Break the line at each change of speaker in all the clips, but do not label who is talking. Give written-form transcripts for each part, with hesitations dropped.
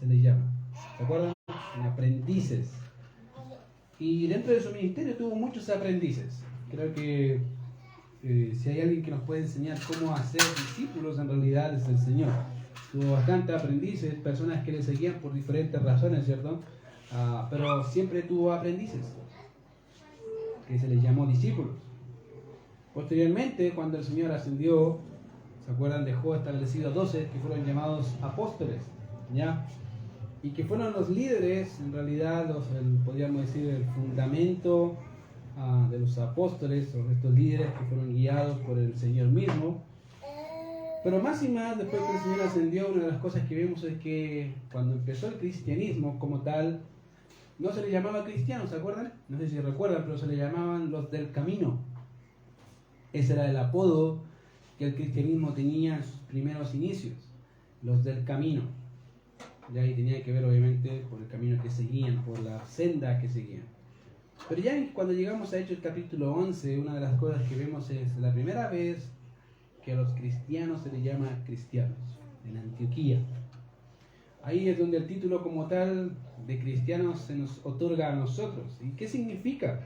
se les llama. ¿Se acuerdan? Aprendices. Y dentro de su ministerio tuvo muchos aprendices. Creo que si hay alguien que nos puede enseñar cómo hacer discípulos, en realidad es el Señor. Tuvo bastantes aprendices, personas que le seguían por diferentes razones, ¿cierto? Pero siempre tuvo aprendices, que se les llamó discípulos. Posteriormente, cuando el Señor ascendió, ¿se acuerdan? Dejó establecidos 12 que fueron llamados apóstoles, ¿ya? Y que fueron los líderes, en realidad, podríamos decir, el fundamento de los apóstoles, o estos líderes que fueron guiados por el Señor mismo. Pero más y más, después que el Señor ascendió, una de las cosas que vemos es que cuando empezó el cristianismo como tal, no se le llamaba cristianos, ¿se acuerdan? No sé si recuerdan, pero se le llamaban los del camino. Ese era el apodo que el cristianismo tenía en sus primeros inicios, los del camino. Ya ahí tenía que ver obviamente por el camino que seguían, por la senda que seguían. Pero ya cuando llegamos a Hechos capítulo 11, una de las cosas que vemos es la primera vez que a los cristianos se les llama cristianos, en Antioquía. Ahí es donde el título como tal de cristianos se nos otorga a nosotros. ¿Y qué significa?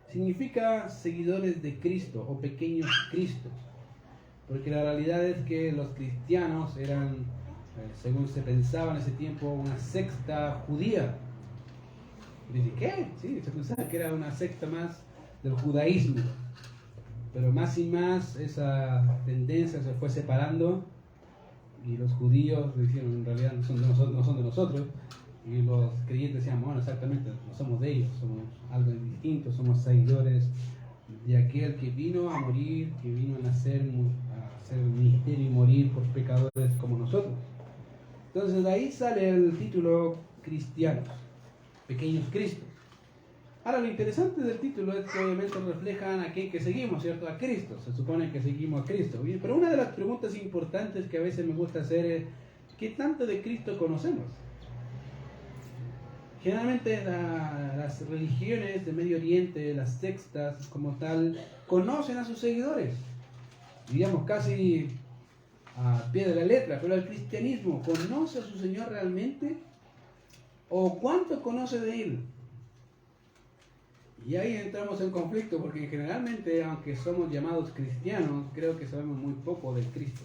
Significa seguidores de Cristo o pequeños Cristos. Porque la realidad es que los cristianos eran, según se pensaba en ese tiempo, una secta judía. Y dice, ¿qué? Sí, se pensaba que era una secta más del judaísmo. Pero más y más esa tendencia se fue separando y los judíos dijeron, en realidad no son de nosotros. Y los creyentes decían, bueno, exactamente, no somos de ellos, somos algo distinto, somos seguidores de aquel que vino a morir, que vino a nacer, a hacer un ministerio y morir por pecadores como nosotros. Entonces de ahí sale el título cristianos, pequeños Cristos. Ahora lo interesante del título es que obviamente reflejan a quién que seguimos, ¿cierto? A Cristo, se supone que seguimos a Cristo. Pero una de las preguntas importantes que a veces me gusta hacer es, ¿qué tanto de Cristo conocemos? Generalmente las religiones de Medio Oriente, las sectas como tal, conocen a sus seguidores, digamos casi a pie de la letra, pero el cristianismo, ¿conoce a su Señor realmente? ¿O cuánto conoce de Él? Y ahí entramos en conflicto, porque generalmente, aunque somos llamados cristianos, creo que sabemos muy poco del Cristo.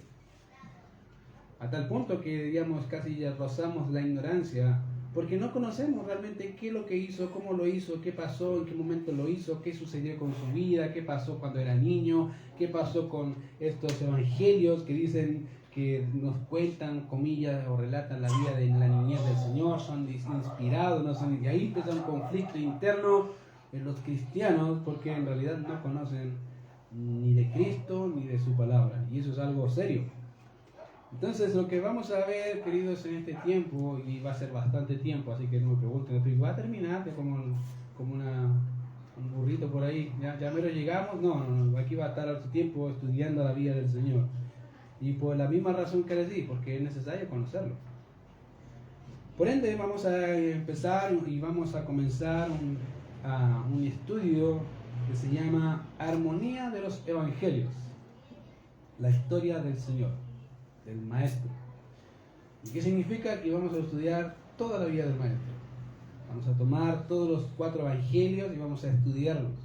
A tal punto que, digamos, casi ya rozamos la ignorancia, porque no conocemos realmente qué es lo que hizo, cómo lo hizo, qué pasó, en qué momento lo hizo, qué sucedió con su vida, qué pasó cuando era niño, qué pasó con estos evangelios que dicen que nos cuentan, comillas, o relatan la vida de la niñez del Señor, son inspirados, no son, y ahí empieza un conflicto interno en los cristianos, porque en realidad no conocen ni de Cristo ni de su palabra, y eso es algo serio. Entonces lo que vamos a ver, queridos, en este tiempo, y va a ser bastante tiempo, así que no me pregunten, ¿va a terminar como un burrito por ahí? ¿Ya mero llegamos? No, aquí va a estar otro tiempo estudiando la vida del Señor, y por la misma razón que les di, porque es necesario conocerlo. Por ende vamos a empezar y vamos a comenzar un estudio que se llama Armonía de los Evangelios, la historia del Señor, del Maestro. ¿Y qué significa? Que vamos a estudiar toda la vida del Maestro. Vamos a tomar todos los 4 evangelios y vamos a estudiarlos.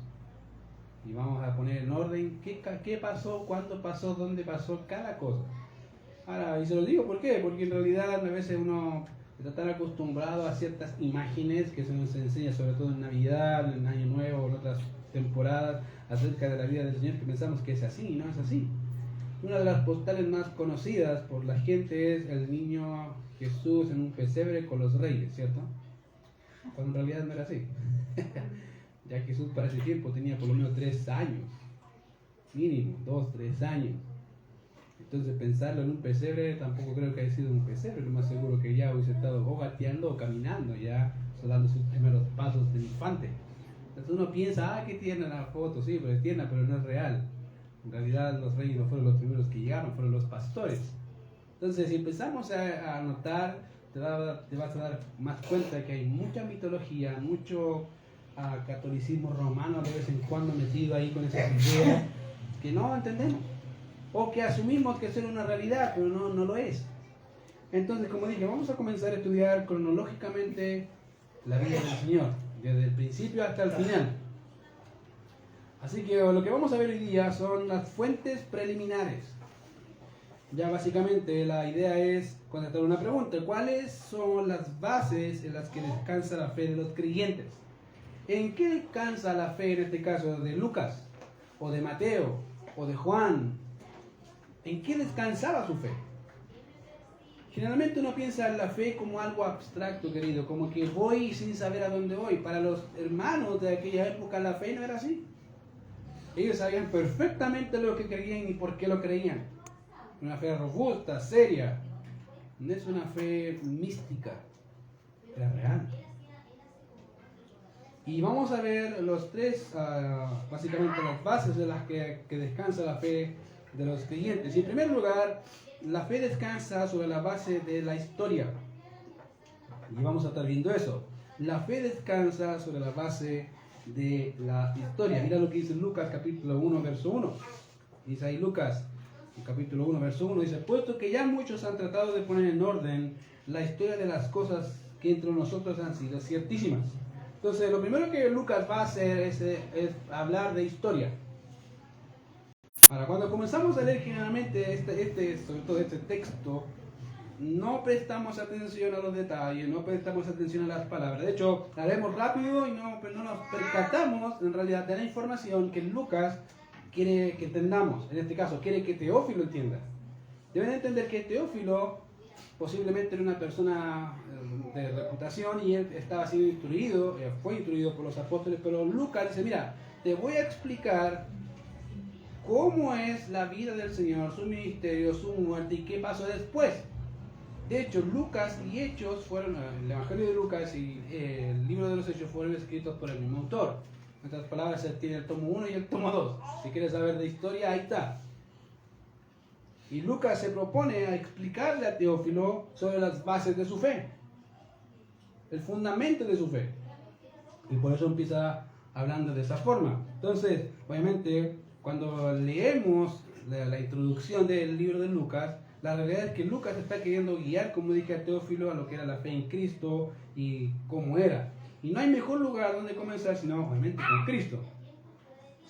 Y vamos a poner en orden qué pasó, cuándo pasó, dónde pasó cada cosa. Ahora, y se lo digo, ¿por qué? Porque en realidad a veces uno está tan acostumbrado a ciertas imágenes que se nos enseña, sobre todo en Navidad, en Año Nuevo, en otras temporadas, acerca de la vida del Señor, que pensamos que es así, y no es así. Una de las postales más conocidas por la gente es el niño Jesús en un pesebre con los reyes, ¿cierto? Cuando en realidad no era así. Ya Jesús para ese tiempo tenía por lo menos 3 años, mínimo, 2, 3 años. Entonces pensarlo en un pesebre, tampoco creo que haya sido un pesebre, lo más seguro que ya hubiese estado o gateando o caminando, ya dando sus primeros pasos de infante. Entonces uno piensa, qué tierna la foto, sí, pero es tierna, pero no es real. En realidad los reyes no fueron los primeros que llegaron, fueron los pastores. Entonces si empezamos a notar, te vas a dar más cuenta de que hay mucha mitología, mucho catolicismo romano de vez en cuando metido ahí con esas ideas que no entendemos, o que asumimos que son una realidad, pero no lo es. Entonces, como dije, vamos a comenzar a estudiar cronológicamente la vida del Señor, desde el principio hasta el final. Así que lo que vamos a ver hoy día son las fuentes preliminares. Ya básicamente la idea es contestar una pregunta: ¿cuáles son las bases en las que descansa la fe de los creyentes? ¿En qué descansa la fe en este caso de Lucas, o de Mateo, o de Juan? ¿En qué descansaba su fe? Generalmente uno piensa en la fe como algo abstracto, querido, como que voy sin saber a dónde voy. Para los hermanos de aquella época la fe no era así. Ellos sabían perfectamente lo que creían y por qué lo creían. Una fe robusta, seria. No es una fe mística, era real. Y vamos a ver los tres, básicamente las bases de las que descansa la fe de los creyentes. Y en primer lugar, la fe descansa sobre la base de la historia. Y vamos a estar viendo eso. La fe descansa sobre la base de la historia. Mira lo que dice Lucas capítulo 1, verso 1. Dice ahí Lucas, capítulo 1, verso 1, dice: puesto que ya muchos han tratado de poner en orden la historia de las cosas que entre nosotros han sido ciertísimas. Entonces, lo primero que Lucas va a hacer es hablar de historia. Ahora, cuando comenzamos a leer generalmente sobre todo este texto, no prestamos atención a los detalles, no prestamos atención a las palabras. De hecho, la leemos rápido y no nos percatamos en realidad de la información que Lucas quiere que entendamos. En este caso, quiere que Teófilo entienda. Deben entender que Teófilo posiblemente era una persona de reputación y él estaba siendo instruido, fue instruido por los apóstoles, pero Lucas dice: mira, te voy a explicar cómo es la vida del Señor, su ministerio, su muerte y qué pasó después. De hecho, Lucas y Hechos fueron, el Evangelio de Lucas y el libro de los Hechos fueron escritos por el mismo autor. En otras palabras, él tiene el tomo 1 y el tomo 2. Si quieres saber de historia, ahí está. Y Lucas se propone a explicarle a Teófilo sobre las bases de su fe, el fundamento de su fe. Y por eso empieza hablando de esa forma. Entonces, obviamente, cuando leemos la introducción del libro de Lucas, la realidad es que Lucas está queriendo guiar, como dije, a Teófilo a lo que era la fe en Cristo y cómo era. Y no hay mejor lugar donde comenzar sino, obviamente, con Cristo.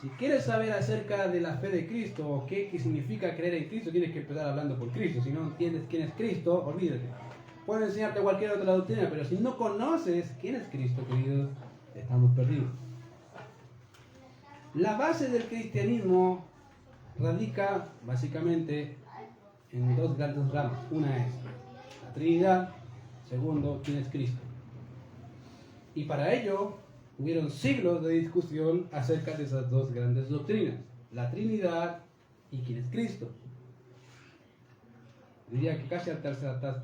Si quieres saber acerca de la fe de Cristo o qué significa creer en Cristo, tienes que empezar hablando por Cristo. Si no entiendes quién es Cristo, olvídate. Puedo enseñarte cualquier otra doctrina, pero si no conoces quién es Cristo, queridos, estamos perdidos. La base del cristianismo radica básicamente en dos grandes ramas. Una es la Trinidad, segundo, quién es Cristo. Y para ello hubieron siglos de discusión acerca de esas dos grandes doctrinas, la Trinidad y quién es Cristo. Diría que casi al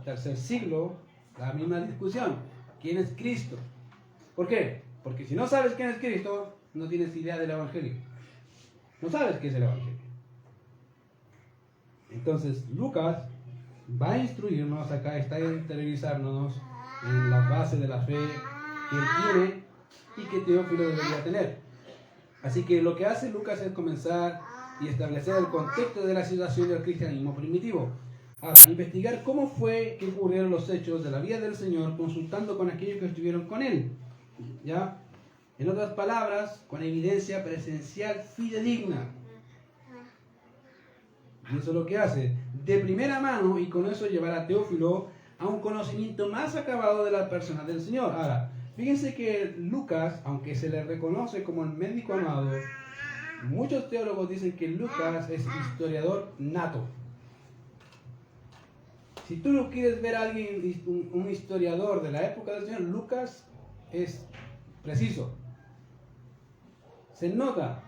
tercer siglo, la misma discusión, quién es Cristo. ¿Por qué? Porque si no sabes quién es Cristo, no tienes idea del Evangelio. No sabes qué es el Evangelio. Entonces, Lucas va a instruirnos acá, está a interiorizarnos en la base de la fe que él tiene y que Teófilo debería tener. Así que lo que hace Lucas es comenzar y establecer el contexto de la situación del cristianismo primitivo. Ahora, investigar cómo fue que ocurrieron los hechos de la vida del Señor, consultando con aquellos que estuvieron con él. ¿Ya? En otras palabras, con evidencia presencial fidedigna. Y eso es lo que hace, de primera mano, y con eso llevar a Teófilo a un conocimiento más acabado de la persona del Señor. Ahora, fíjense que Lucas, aunque se le reconoce como el médico amado, muchos teólogos dicen que Lucas es historiador nato. Si tú no quieres ver a alguien, un historiador de la época del Señor, Lucas es preciso. Se nota.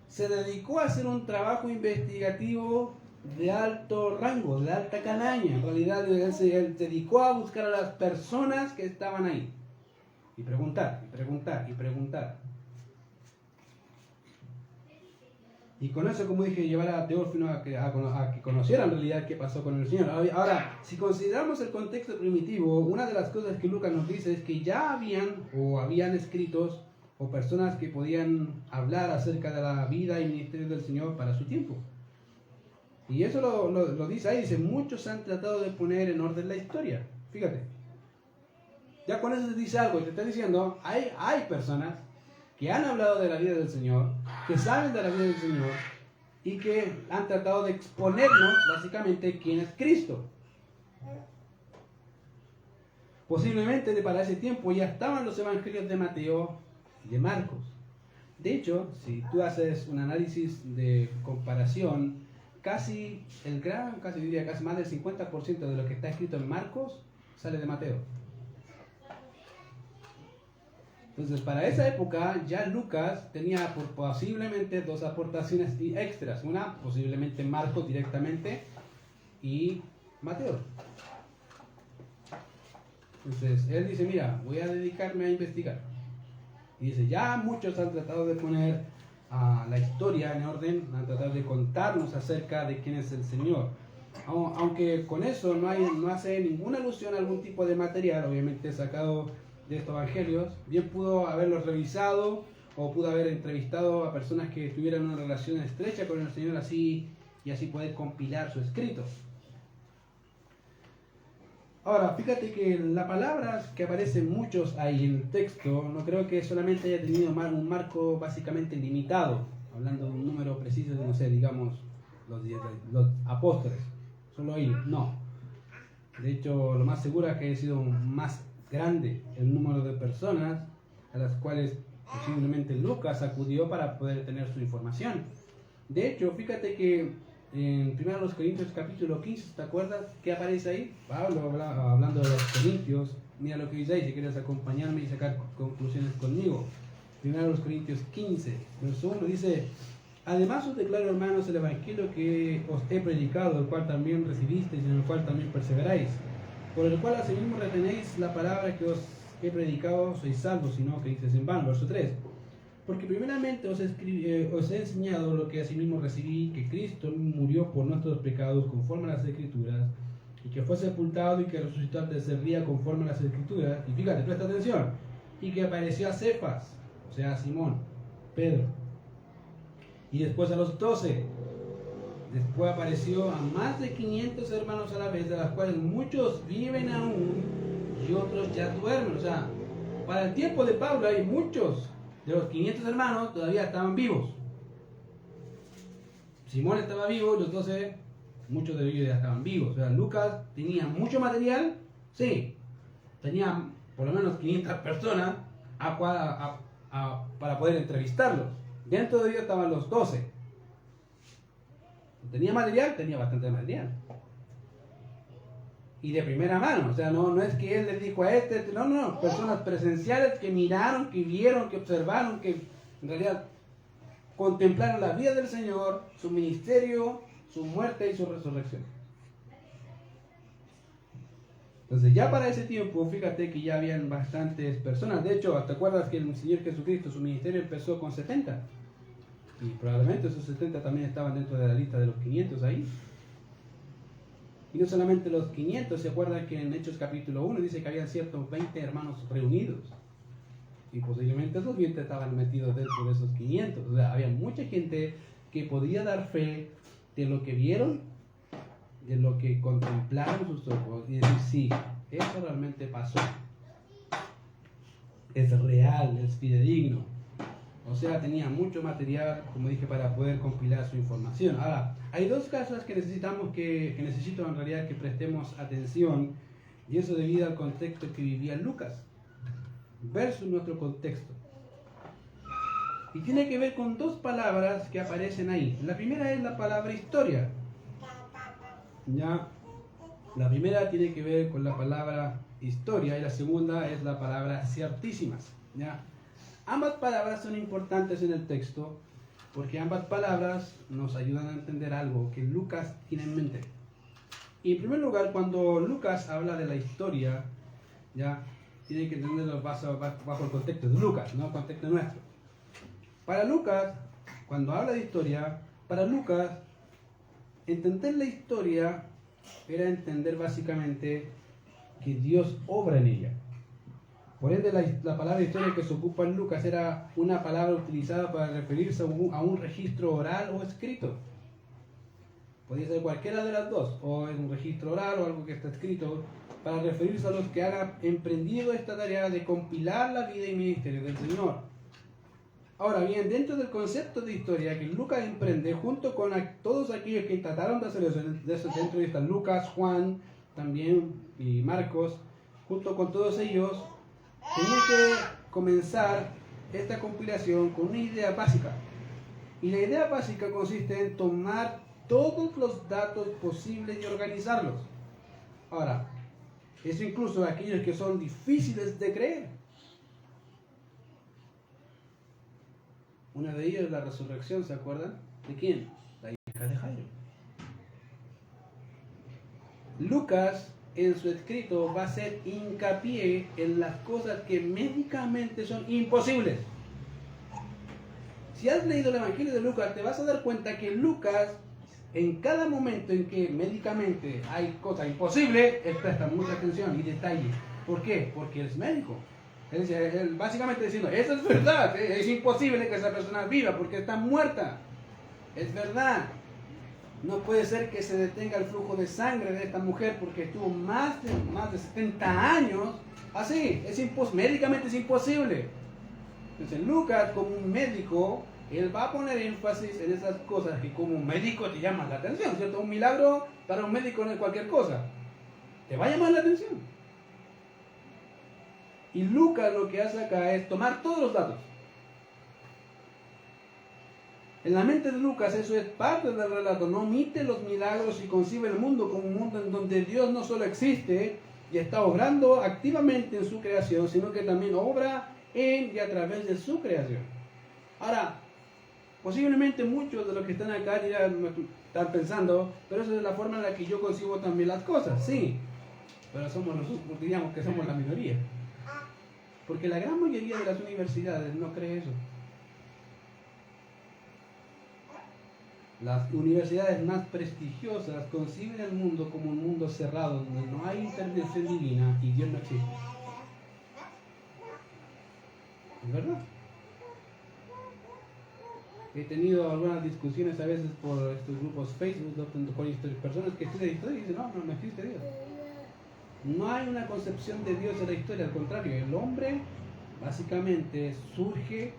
Se dedicó a hacer un trabajo investigativo de alto rango, de alta calaña. En realidad, él se dedicó a buscar a las personas que estaban ahí. Y preguntar, y preguntar, y preguntar. Y con eso, como dije, llevar a Teófilo a que conociera en realidad qué pasó con el Señor. Ahora, si consideramos el contexto primitivo, una de las cosas que Lucas nos dice es que ya habían escritos o personas que podían hablar acerca de la vida y ministerio del Señor para su tiempo. Y eso lo dice ahí, dice, muchos han tratado de poner en orden la historia. Fíjate. Ya con eso te dice algo, te está diciendo, hay personas que han hablado de la vida del Señor, que saben de la vida del Señor, y que han tratado de exponernos, básicamente, quién es Cristo. Posiblemente para ese tiempo ya estaban los evangelios de Mateo y de Marcos. De hecho, si tú haces un análisis de comparación, casi más del 50% de lo que está escrito en Marcos sale de Mateo. Entonces, para esa época, ya Lucas tenía posiblemente dos aportaciones extras. Una, posiblemente Marcos directamente, y Mateo. Entonces, él dice, mira, voy a dedicarme a investigar. Y dice, ya muchos han tratado de poner la historia en orden, han tratado de contarnos acerca de quién es el Señor. Aunque con eso no hace ninguna alusión a algún tipo de material, obviamente sacado de estos evangelios. Bien pudo haberlos revisado o pudo haber entrevistado a personas que tuvieran una relación estrecha con el Señor y así poder compilar su escrito. Ahora, fíjate que la palabra que aparecen muchos ahí en el texto, no creo que solamente haya tenido un marco básicamente limitado, hablando de un número preciso de, no sé, digamos, los apóstoles, solo ellos, no. De hecho, lo más seguro es que haya sido más grande el número de personas a las cuales posiblemente Lucas acudió para poder tener su información. De hecho, fíjate que en 1 Corintios capítulo 15, ¿te acuerdas qué aparece ahí? Pablo hablando de los Corintios, mira lo que dice ahí, si quieres acompañarme y sacar conclusiones conmigo. 1 Corintios 15, verso 1 dice, además os declaro, hermanos, el evangelio que os he predicado, el cual también recibisteis y en el cual también perseveráis, por el cual asimismo retenéis la palabra que os he predicado, sois salvos, si no creísteis en vano. Verso 3. Porque primeramente os he enseñado lo que asimismo recibí, que Cristo murió por nuestros pecados conforme a las Escrituras, y que fue sepultado y que resucitó al tercer día conforme a las Escrituras. Y fíjate, presta atención. Y que apareció a Cefas, o sea, a Simón, Pedro. Y después a los 12. Después apareció a más de 500 hermanos a la vez, de las cuales muchos viven aún y otros ya duermen. O sea, para el tiempo de Pablo hay muchos de los 500 hermanos todavía estaban vivos. Simón estaba vivo, los 12, muchos de ellos ya estaban vivos. O sea, Lucas tenía mucho material, sí, tenía por lo menos 500 personas para poder entrevistarlos. Dentro de ellos estaban los 12. ¿Tenía material? Tenía bastante material. Y de primera mano, o sea, no es que él les dijo a no, personas presenciales que miraron, que vieron, que observaron, que en realidad contemplaron la vida del Señor, su ministerio, su muerte y su resurrección. Entonces ya para ese tiempo, fíjate que ya habían bastantes personas. De hecho, ¿te acuerdas que el Señor Jesucristo, su ministerio empezó con 70? Y probablemente esos 70 también estaban dentro de la lista de los 500 ahí. Y no solamente los 500, ¿se acuerdan que en Hechos capítulo 1 dice que habían ciertos 20 hermanos reunidos? Y posiblemente esos 20 estaban metidos dentro de esos 500. O sea, había mucha gente que podía dar fe de lo que vieron, de lo que contemplaron sus ojos y decir, sí, eso realmente pasó. Es real, es fidedigno. O sea, tenía mucho material, como dije, para poder compilar su información. Ahora, hay dos cosas que necesito en realidad que prestemos atención, y eso debido al contexto que vivía Lucas, versus nuestro contexto. Y tiene que ver con dos palabras que aparecen ahí. La primera es la palabra historia. ¿Ya? La primera tiene que ver con la palabra historia y la segunda es la palabra ciertísimas. ¿Ya? Ambas palabras son importantes en el texto porque ambas palabras nos ayudan a entender algo que Lucas tiene en mente. Y en primer lugar, cuando Lucas habla de la historia, ya tiene que entenderlo bajo el contexto de Lucas, no el contexto nuestro. Para Lucas, cuando habla de historia, para Lucas, entender la historia era entender básicamente que Dios obra en ella. Por ende, la palabra historia que se ocupa en Lucas era una palabra utilizada para referirse a un registro oral o escrito. Podría ser cualquiera de las dos, o en un registro oral o algo que está escrito, para referirse a los que han emprendido esta tarea de compilar la vida y ministerio del Señor. Ahora bien, dentro del concepto de historia que Lucas emprende, junto con todos aquellos que trataron de hacer eso, dentro de están Lucas, Juan, también, y Marcos, junto con todos ellos, tenían que comenzar esta compilación con una idea básica. Y la idea básica consiste en tomar todos los datos posibles y organizarlos. Ahora, eso incluso aquellos que son difíciles de creer. Una de ellas es la resurrección, ¿se acuerdan? ¿De quién? La hija de Jairo. Lucas, en su escrito, va a hacer hincapié en las cosas que médicamente son imposibles. Si has leído el Evangelio de Lucas, te vas a dar cuenta que Lucas, en cada momento en que médicamente hay cosas imposibles, él presta mucha atención y detalle. ¿Por qué? Porque él es médico. Él básicamente diciendo, eso es verdad, es imposible que esa persona viva porque está muerta. Es verdad. No puede ser que se detenga el flujo de sangre de esta mujer porque estuvo más de 70 años así. Médicamente es imposible. Entonces Lucas, como un médico, él va a poner énfasis en esas cosas que como médico te llaman la atención, ¿cierto? Un milagro para un médico no es cualquier cosa. Te va a llamar la atención. Y Lucas lo que hace acá es tomar todos los datos. En la mente de Lucas eso es parte del relato. No omite los milagros y concibe el mundo como un mundo en donde Dios no solo existe y está obrando activamente en su creación, sino que también obra en y a través de su creación. Ahora, posiblemente muchos de los que están acá ya están pensando, pero esa es la forma en la que yo concibo también las cosas. Sí, pero diríamos que somos la minoría. Porque la gran mayoría de las universidades no cree eso. Las universidades más prestigiosas conciben el mundo como un mundo cerrado, donde no hay intervención divina y Dios no existe. ¿Es verdad? He tenido algunas discusiones a veces por estos grupos Facebook con personas que estudian historia y dicen, no existe Dios. No hay una concepción de Dios en la historia, al contrario, el hombre básicamente surge del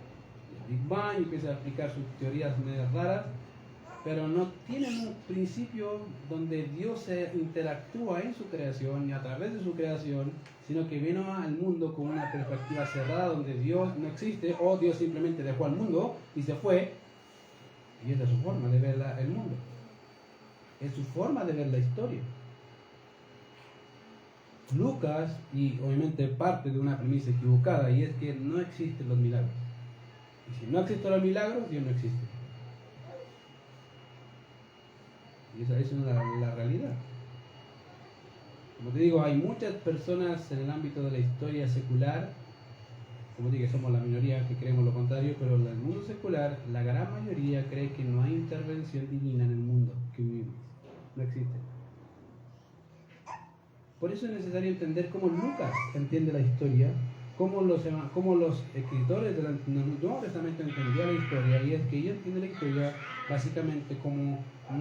Big Bang y empieza a aplicar sus teorías medias raras, pero no tienen un principio donde Dios se interactúa en su creación y a través de su creación, sino que vino al mundo con una perspectiva cerrada donde Dios no existe o Dios simplemente dejó al mundo y se fue, y esa es su forma de ver el mundo, es su forma de ver la historia. Lucas, y obviamente parte de una premisa equivocada, y es que no existen los milagros. Y si no existen los milagros, Dios no existe. Y esa es la realidad. Como te digo, hay muchas personas en el ámbito de la historia secular, como te digo, somos la minoría que creemos lo contrario, pero en el mundo secular, la gran mayoría cree que no hay intervención divina en el mundo que vivimos. No existe. Por eso es necesario entender cómo Lucas entiende la historia, cómo los escritores del Nuevo Testamento entendían la historia, y es que ellos entienden la historia básicamente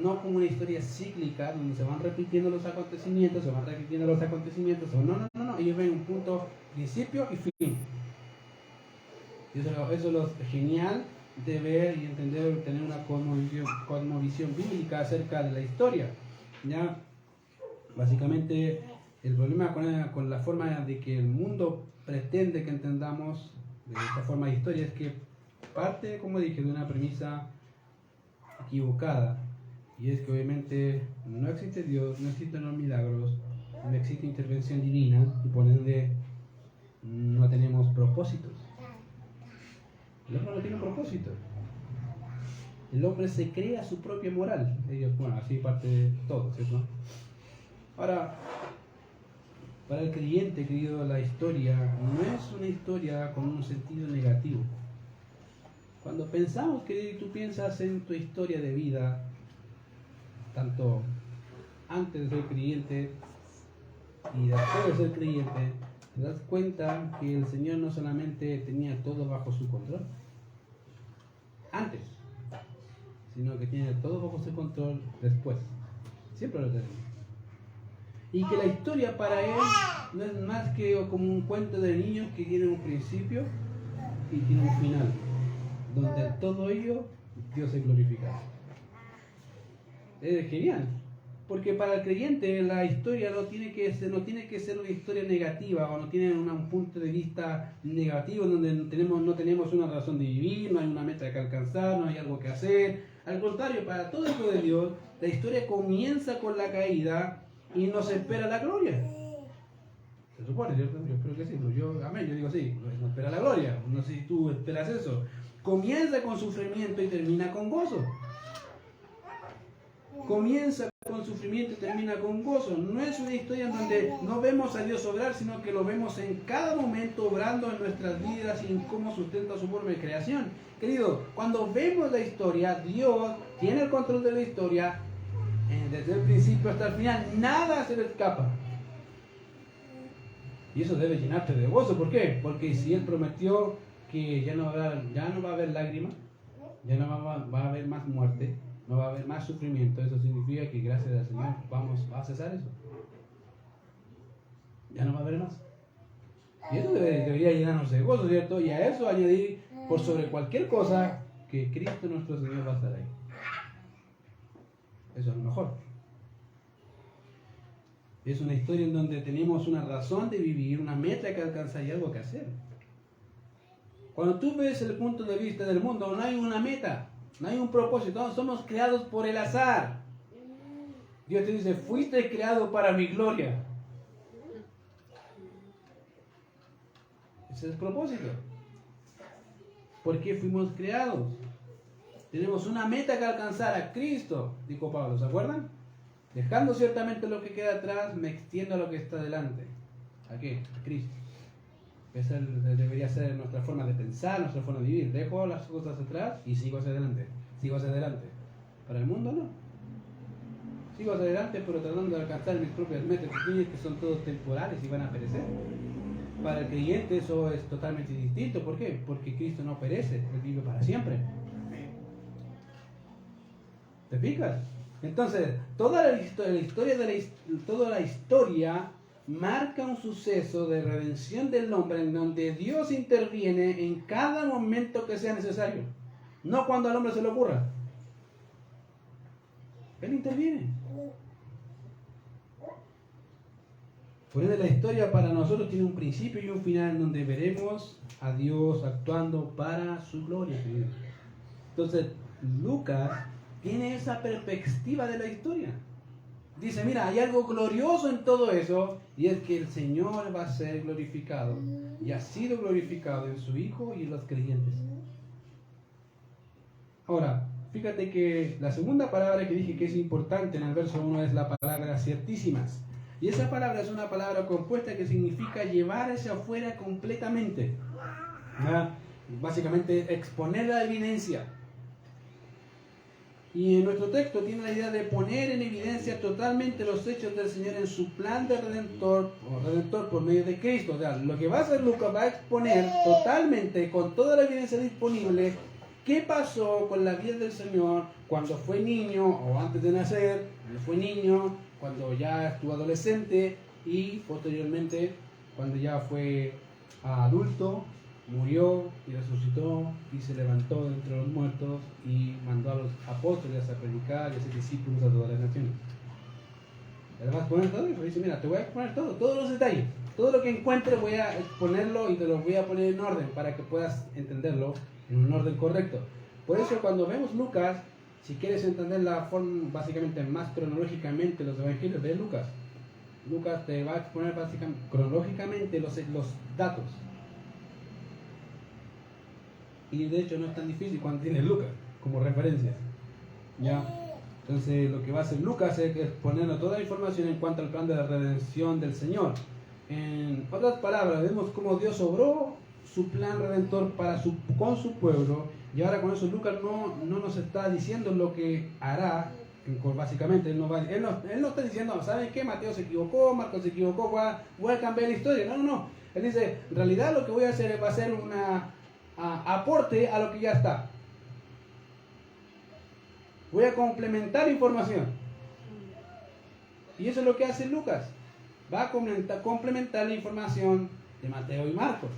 no como una historia cíclica, donde se van repitiendo los acontecimientos, no, ellos ven un punto, principio y fin. Y eso es lo genial de ver y entender, tener una cosmovisión bíblica acerca de la historia. ¿Ya? Básicamente, el problema con la forma de que el mundo pretende que entendamos de esta forma de historia es que parte, como dije, de una premisa equivocada, y es que obviamente no existe Dios, no existen los milagros, no existe intervención divina, y por ende no tenemos propósitos. El hombre no tiene propósito. El hombre se crea su propia moral. Así parte de todo, ¿cierto? Ahora, para el creyente, querido, la historia no es una historia con un sentido negativo. Cuando pensamos, querido, y tú piensas en tu historia de vida, tanto antes de ser creyente y después de ser creyente, te das cuenta que el Señor no solamente tenía todo bajo su control, antes, sino que tiene todo bajo su control después. Siempre lo tenemos. Y que la historia para Él no es más que como un cuento de niños que tiene un principio y tiene un final, donde en todo ello Dios es glorificado. Es genial, porque para el creyente la historia no tiene que ser una historia negativa, o no tiene un punto de vista negativo donde no tenemos una razón de vivir, no hay una meta que alcanzar, no hay algo que hacer. Al contrario, para todo hijo de Dios, la historia comienza con la caída y nos espera la gloria. Se supone, ¿cierto? Yo espero que sí, amén, yo digo sí, nos espera la gloria. No sé si tú esperas eso. Comienza con sufrimiento y termina con gozo. Comienza con sufrimiento y termina con gozo. No es una historia en donde no vemos a Dios obrar, sino que lo vemos en cada momento obrando en nuestras vidas y en cómo sustenta su forma de creación. Querido, cuando vemos la historia, Dios tiene el control de la historia desde el principio hasta el final. Nada se le escapa. Y eso debe llenarte de gozo. ¿Por qué? Porque si Él prometió que ya no va a haber lágrimas, ya no va a haber más muerte, no va a haber más sufrimiento, eso significa que gracias al Señor va a cesar eso. Ya no va a haber más. Y eso debería llenarnos de gozo, ¿cierto? Y a eso añadir por sobre cualquier cosa que Cristo nuestro Señor va a estar ahí. Eso es lo mejor. Es una historia en donde tenemos una razón de vivir, una meta que alcanzar y algo que hacer. Cuando tú ves el punto de vista del mundo, no hay una meta, no hay un propósito, somos creados por el azar. Dios te dice, fuiste creado para mi gloria. Ese es el propósito. ¿Por qué fuimos creados? Tenemos una meta que alcanzar, a Cristo, dijo Pablo, ¿se acuerdan? Dejando ciertamente lo que queda atrás, me extiendo a lo que está delante. ¿A qué? A Cristo. Esa debería ser nuestra forma de pensar, nuestra forma de vivir. Dejo las cosas atrás y sigo hacia adelante. Sigo hacia adelante. Para el mundo no. Sigo hacia adelante, pero tratando de alcanzar mis propias metas pequeñas, que son todos temporales y van a perecer. Para el creyente eso es totalmente distinto. ¿Por qué? Porque Cristo no perece, Él vive para siempre. ¿Te fijas? Entonces, toda la historia marca un suceso de redención del hombre en donde Dios interviene en cada momento que sea necesario. No cuando al hombre se le ocurra. Él interviene. Por ende, la historia para nosotros tiene un principio y un final en donde veremos a Dios actuando para su gloria. Entonces, Lucas tiene esa perspectiva de la historia. Dice, mira, hay algo glorioso en todo eso, y es que el Señor va a ser glorificado, y ha sido glorificado en su Hijo y en los creyentes. Ahora, fíjate que la segunda palabra que dije que es importante en el verso 1 es la palabra ciertísimas. Y esa palabra es una palabra compuesta que significa llevar hacia afuera completamente. Básicamente, exponer la evidencia. Y en nuestro texto tiene la idea de poner en evidencia totalmente los hechos del Señor en su plan de redentor por medio de Cristo. O sea, lo que va a hacer Lucas va a exponer totalmente, con toda la evidencia disponible, qué pasó con la vida del Señor cuando fue niño o antes de nacer, cuando fue niño, cuando ya estuvo adolescente y posteriormente cuando ya fue adulto, murió y resucitó y se levantó de entre los muertos y mandó a los apóstoles a predicar y a ser discípulos a todas las naciones. ¿Le vas a poner todo? Y dice, mira, te voy a exponer todo, todos los detalles. Todo lo que encuentre voy a exponerlo y te lo voy a poner en orden para que puedas entenderlo en un orden correcto. Por eso cuando vemos Lucas, si quieres entender la forma básicamente más cronológicamente los evangelios, ve Lucas. Lucas te va a exponer básicamente cronológicamente los datos. Y de hecho no es tan difícil cuando tienes Lucas como referencia. ¿Ya? Entonces lo que va a hacer Lucas es ponernos toda la información en cuanto al plan de la redención del Señor. En otras palabras, vemos cómo Dios obró su plan redentor con su pueblo. Y ahora con eso Lucas no nos está diciendo lo que hará. Básicamente él no está diciendo, ¿saben qué? Mateo se equivocó, Marcos se equivocó, voy a cambiar la historia. No. Él dice, en realidad lo que voy a hacer va a ser una aporte a lo que ya está. Voy a complementar información. Y eso es lo que hace Lucas. Va a complementar la información de Mateo y Marcos.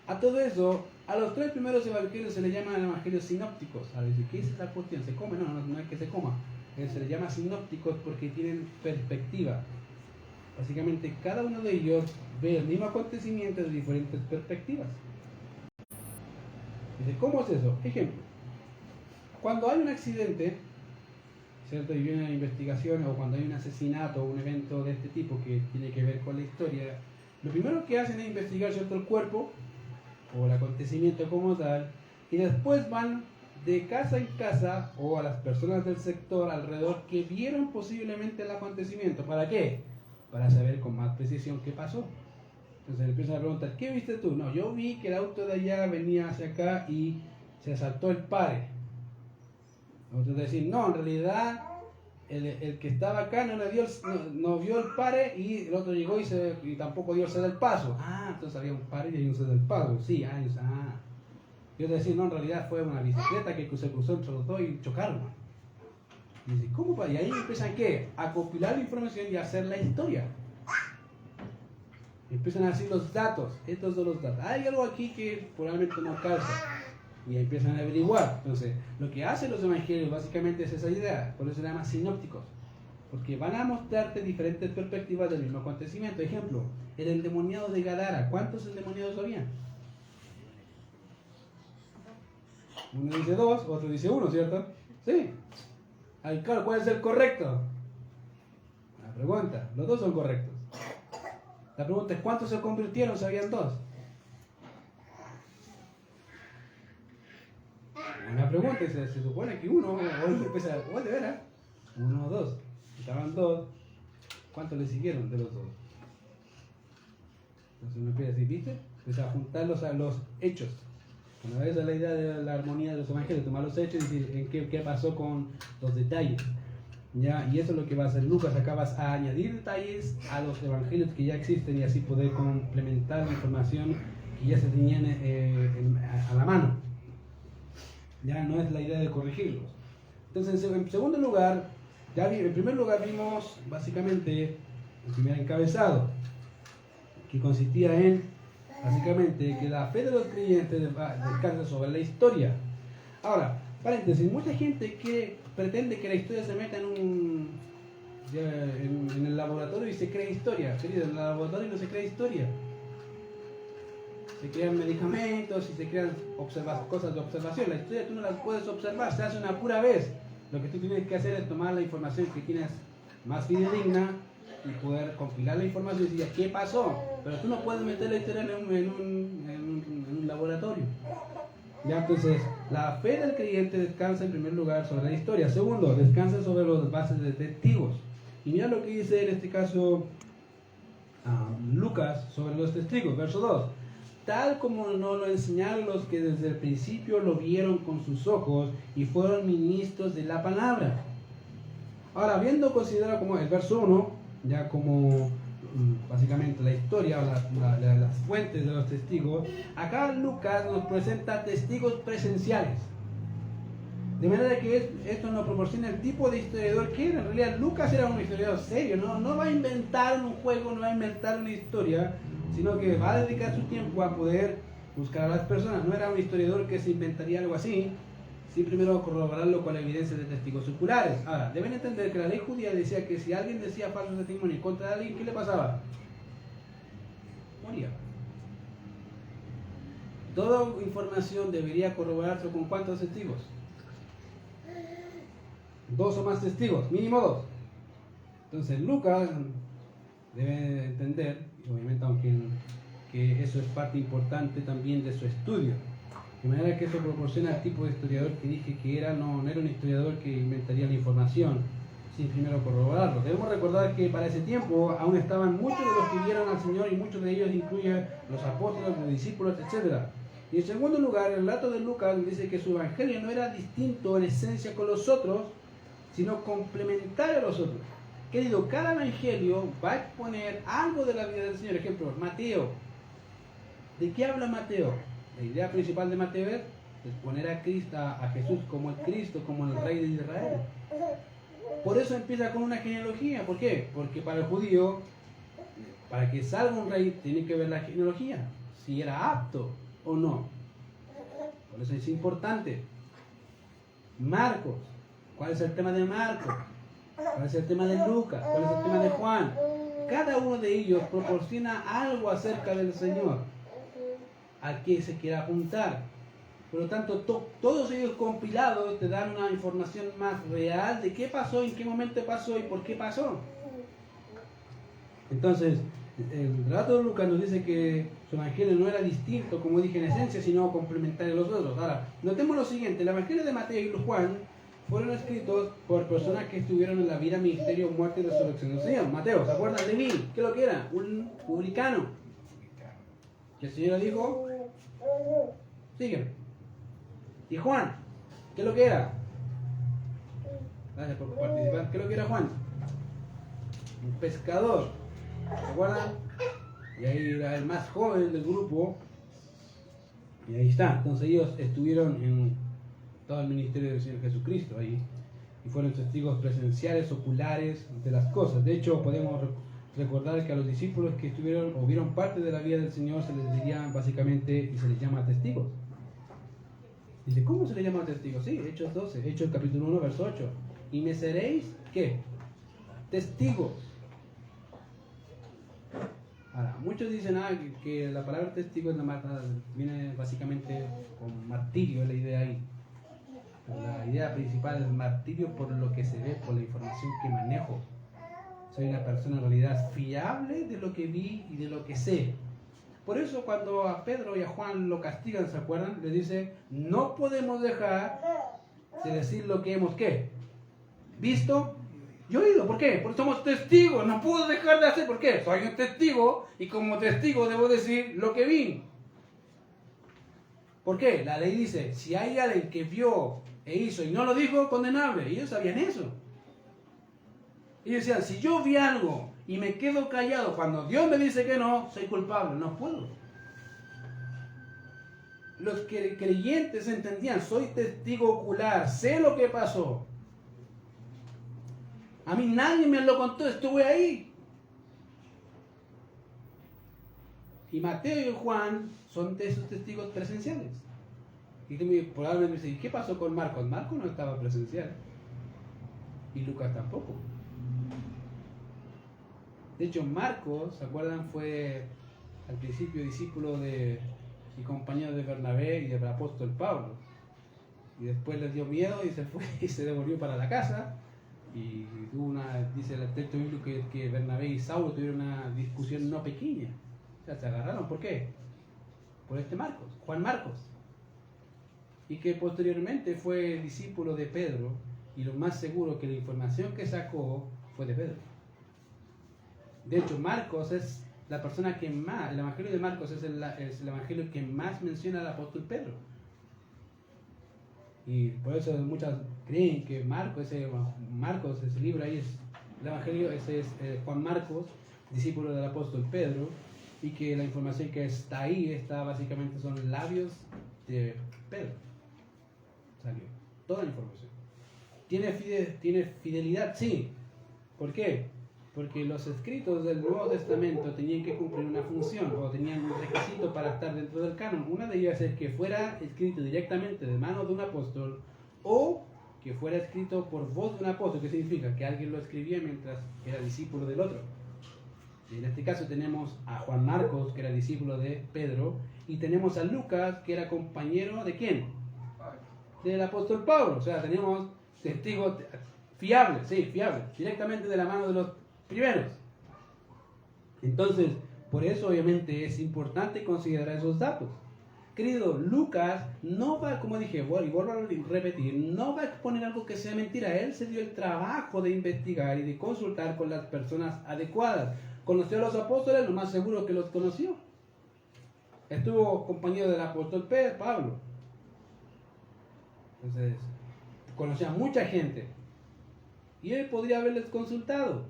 A todo eso, a los 3 primeros evangelios se les llaman evangelios sinópticos. A ver, ¿qué es esa cuestión? ¿Se come? No es que se coma. Se les llama sinópticos porque tienen perspectiva. Básicamente, cada uno de ellos ve el mismo acontecimiento de diferentes perspectivas. Dice, ¿cómo es eso? Ejemplo. Cuando hay un accidente, ¿cierto? Y viene una investigación, o cuando hay un asesinato o un evento de este tipo que tiene que ver con la historia, lo primero que hacen es investigar, ¿cierto?, el cuerpo o el acontecimiento como tal, y después van de casa en casa o a las personas del sector alrededor que vieron posiblemente el acontecimiento. ¿Para qué? Para saber con más precisión qué pasó. Entonces empiezan a preguntar, ¿qué viste tú? No, yo vi que el auto de allá venía hacia acá y se asaltó el pare. Otros decir, no, en realidad el que estaba acá no vio el pare y el otro llegó y tampoco dio el ceder del paso. Ah, entonces había un pare y hay un ceder del paso. Sí, Y otros decir, no, en realidad fue una bicicleta que se cruzó entre los dos y chocaron. Y dice, ¿cómo? Y ahí empiezan, ¿qué? A compilar la información y a hacer la historia. Empiezan a decir los datos. Estos son los datos. Hay algo aquí que probablemente no calza. Y empiezan a averiguar. Entonces, lo que hacen los evangelios básicamente es esa idea. Por eso se llama sinópticos. Porque van a mostrarte diferentes perspectivas del mismo acontecimiento. Ejemplo, el endemoniado de Gadara. ¿Cuántos endemoniados habían? Uno dice 2, otro dice 1, ¿cierto? Sí. Claro, ¿cuál es el correcto? La pregunta. Los dos son correctos. La pregunta es, ¿cuántos se convirtieron si habían 2? Una pregunta, se supone que uno, o empieza, o de veras, 1 o 2. Estaban 2, ¿cuántos le siguieron de los 2? Entonces uno empieza a decir, ¿viste? Empieza a juntarlos a los hechos. Una vez a la idea de la armonía de los evangelios, tomar los hechos y decir en qué pasó con los detalles. ¿Ya? Y eso es lo que va a hacer Lucas. Acá vas a añadir detalles a los evangelios que ya existen y así poder complementar la información que ya se tenían a la mano. Ya no es la idea de corregirlos. Entonces, en segundo lugar, en primer lugar vimos básicamente el primer encabezado, que consistía en básicamente que la fe de los creyentes descansa sobre la historia. Ahora, paréntesis, mucha gente que pretende que la historia se meta en el laboratorio y se crea historia. Querido, en el laboratorio no se crea historia. Se crean medicamentos y se crean cosas de observación. La historia tú no la puedes observar, se hace una pura vez. Lo que tú tienes que hacer es tomar la información que tienes más fidedigna y poder compilar la información y decir qué pasó. Pero tú no puedes meter la historia en un laboratorio. Ya, entonces, la fe del creyente descansa en primer lugar sobre la historia. Segundo, descansa sobre las bases de testigos. Y mira lo que dice en este caso Lucas sobre los testigos, verso 2. Tal como nos lo enseñaron los que desde el principio lo vieron con sus ojos y fueron ministros de la palabra. Ahora, habiendo considerado como el verso 1, ya como básicamente la historia o las fuentes de los testigos, acá Lucas nos presenta testigos presenciales. De manera que esto nos proporciona el tipo de historiador que era. En realidad Lucas era un historiador serio, no va a inventar un juego, no va a inventar una historia, sino que va a dedicar su tiempo a poder buscar a las personas. No era un historiador que se inventaría algo así, sin primero corroborarlo con la evidencia de testigos oculares. Ahora, deben entender que la ley judía decía que si alguien decía falso testimonio en contra de alguien, ¿qué le pasaba? Moría. Toda información debería corroborarse con ¿cuántos testigos? 2 o más testigos, mínimo 2. Entonces Lucas debe entender, obviamente aunque que eso es parte importante también de su estudio, de manera que eso proporciona el tipo de historiador que dije que era, no era un historiador que inventaría la información sin primero corroborarlo. Debemos recordar que para ese tiempo aún estaban muchos de los que vieron al Señor y muchos de ellos incluyen los apóstoles, los discípulos, etc. Y en segundo lugar, el relato de Lucas dice que su evangelio no era distinto en esencia con los otros, sino complementario a los otros. Querido, cada evangelio va a exponer algo de la vida del Señor. Ejemplo, Mateo. ¿De qué habla Mateo? La idea principal de Mateo es de poner a Cristo, a Jesús como el Cristo, como el Rey de Israel. Por eso empieza con una genealogía. ¿Por qué? Porque para el judío, para que salga un rey, tiene que ver la genealogía, si era apto o no. Por eso es importante. Marcos, ¿cuál es el tema de Marcos? ¿Cuál es el tema de Lucas? ¿Cuál es el tema de Juan? Cada uno de ellos proporciona algo acerca del Señor a qué se quiere apuntar. Por lo tanto, todos ellos compilados te dan una información más real de qué pasó, en qué momento pasó y por qué pasó. Entonces, el relato de Lucas nos dice que su evangelio no era distinto, como dije en esencia, sino complementario a los otros. Ahora, notemos lo siguiente: el evangelio de Mateo y Juan fueron escritos por personas que estuvieron en la vida, ministerio, muerte y resurrección del Señor. Mateo, ¿se acuerdan de mí? ¿Qué es lo que era? Un publicano. ¿Que el Señor le dijo? Sígueme. ¿Y Juan? ¿Qué es lo que era? Gracias por participar. ¿Qué es lo que era Juan? Un pescador. ¿Se acuerdan? Y ahí era el más joven del grupo. Y ahí está. Entonces ellos estuvieron en todo el ministerio del Señor Jesucristo ahí. Y fueron testigos presenciales, oculares de las cosas. De hecho, podemos recordar que a los discípulos que estuvieron o vieron parte de la vida del Señor se les diría básicamente, y se les llama testigos. Dice, ¿cómo se le llama testigos? Sí, Hechos 12, Hechos capítulo 1, verso 8. Y me seréis, ¿qué? Testigos. Ahora, muchos dicen que la palabra testigo es viene básicamente con martirio, es la idea ahí. La idea principal es martirio por lo que se ve, por la información que manejo. Soy una persona en realidad fiable de lo que vi y de lo que sé. Por eso cuando a Pedro y a Juan lo castigan, ¿se acuerdan? Le dice, no podemos dejar de decir lo que hemos, ¿qué? ¿Visto? Yo he oído. ¿Por qué? Porque somos testigos. No puedo dejar de hacer. ¿Por qué? Soy un testigo y como testigo debo decir lo que vi. ¿Por qué? La ley dice, si hay alguien que vio e hizo y no lo dijo, condenable. Y ellos sabían eso. Y decían, si yo vi algo y me quedo callado cuando Dios me dice que no, soy culpable. No puedo. Los creyentes entendían, soy testigo ocular, sé lo que pasó. A mí nadie me lo contó, estuve ahí. Y Mateo y Juan son de esos testigos presenciales. Y tú probablemente me dices, ¿qué pasó con Marcos? Marcos no estaba presencial. Y Lucas tampoco. De hecho, Marcos, ¿se acuerdan? Fue al principio discípulo y compañero de Bernabé y del apóstol Pablo. Y después les dio miedo y se fue y se devolvió para la casa. Y tuvo dice el texto bíblico que Bernabé y Saulo tuvieron una discusión no pequeña. O sea, se agarraron. ¿Por qué? Por Marcos, Juan Marcos. Y que posteriormente fue discípulo de Pedro. Y lo más seguro que la información que sacó fue de Pedro. De hecho, Marcos es la persona que más, el evangelio de Marcos es el evangelio que más menciona al apóstol Pedro. Y por eso muchas creen que Marcos, ese libro ahí es el evangelio, ese es Juan Marcos, discípulo del apóstol Pedro, y que la información que está ahí básicamente son labios de Pedro. Salió toda la información. ¿Tiene fidelidad? Sí. ¿Por qué? Porque los escritos del Nuevo Testamento tenían que cumplir una función o tenían un requisito para estar dentro del canon. Una de ellas es que fuera escrito directamente de mano de un apóstol o que fuera escrito por voz de un apóstol. ¿Qué significa? Que alguien lo escribía mientras era discípulo del otro. Y en este caso tenemos a Juan Marcos, que era discípulo de Pedro, y tenemos a Lucas, que era compañero ¿de quién? Del apóstol Pablo. O sea, tenemos testigos fiables, directamente de la mano de los primeros. Entonces, por eso obviamente es importante considerar esos datos. Querido, Lucas no va, como dije, y vuelvo a repetir, no va a exponer algo que sea mentira. Él se dio el trabajo de investigar y de consultar con las personas adecuadas. ¿Conoció a los apóstoles? Lo más seguro que los conoció. Estuvo compañero del apóstol Pablo. Entonces, conocía a mucha gente. Y él podría haberles consultado.